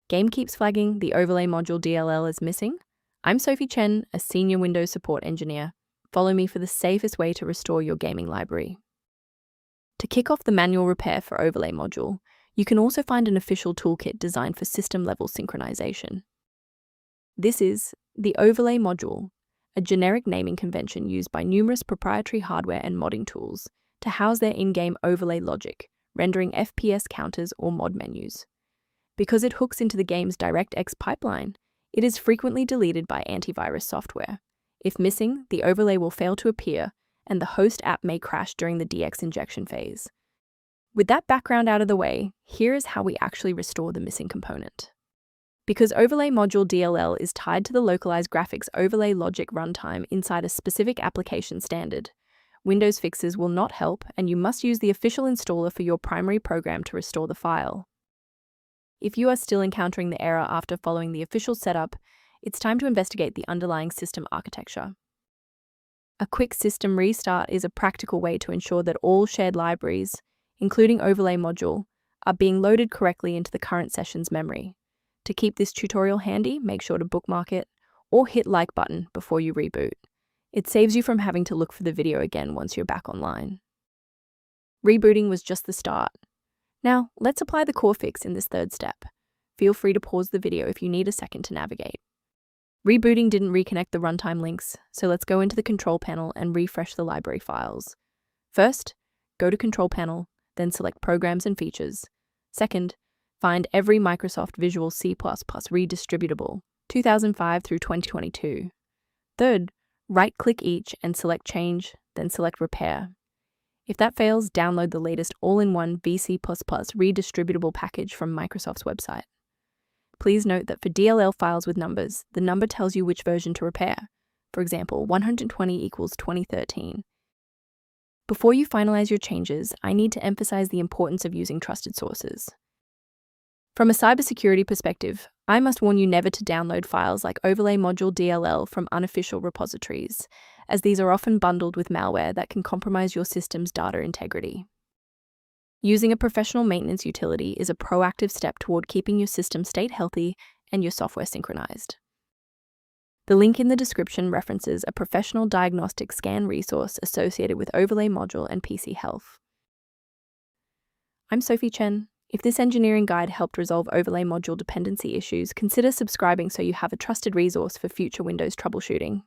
Game keeps flagging the Overlay module DLL is missing. I'm Sophie Chen, a senior Windows support engineer. Follow me for the safest way to restore your gaming library. To kick off the manual repair for Overlay module, you can also find an official toolkit designed for system-level synchronization. This is the Overlay module, a generic naming convention used by numerous proprietary hardware and modding tools to house their in-game overlay logic, rendering FPS counters or mod menus. Because it hooks into the game's DirectX pipeline, it is frequently deleted by antivirus software. If missing, the overlay will fail to appear, and the host app may crash during the DX injection phase. With that background out of the way, here is how we actually restore the missing component. Because Overlay module DLL is tied to the localized graphics overlay logic runtime inside a specific application standard, Windows fixes will not help, and you must use the official installer for your primary program to restore the file. If you are still encountering the error after following the official setup, it's time to investigate the underlying system architecture. A quick system restart is a practical way to ensure that all shared libraries, including Overlay module, are being loaded correctly into the current session's memory. To keep this tutorial handy, make sure to bookmark it or hit like button before you reboot. It saves you from having to look for the video again once you're back online. Rebooting was just the start. Now, let's apply the core fix in this third step. Feel free to pause the video if you need a second to navigate. Rebooting didn't reconnect the runtime links, so let's go into the control panel and refresh the library files. First, go to Control Panel, then select Programs and Features. Second, find every Microsoft Visual C++ redistributable, 2005 through 2022. Third, right-click each and select Change, then select Repair. If that fails, download the latest all-in-one VC++ redistributable package from Microsoft's website. Please note that for DLL files with numbers, the number tells you which version to repair. For example, 120 equals 2013. Before you finalize your changes, I need to emphasize the importance of using trusted sources. From a cybersecurity perspective, I must warn you never to download files like Overlay module DLL from unofficial repositories, as these are often bundled with malware that can compromise your system's data integrity. Using a professional maintenance utility is a proactive step toward keeping your system state healthy and your software synchronized. The link in the description references a professional diagnostic scan resource associated with Overlay module and PC health. I'm Sophie Chen. If this engineering guide helped resolve Overlay module dependency issues, consider subscribing so you have a trusted resource for future Windows troubleshooting.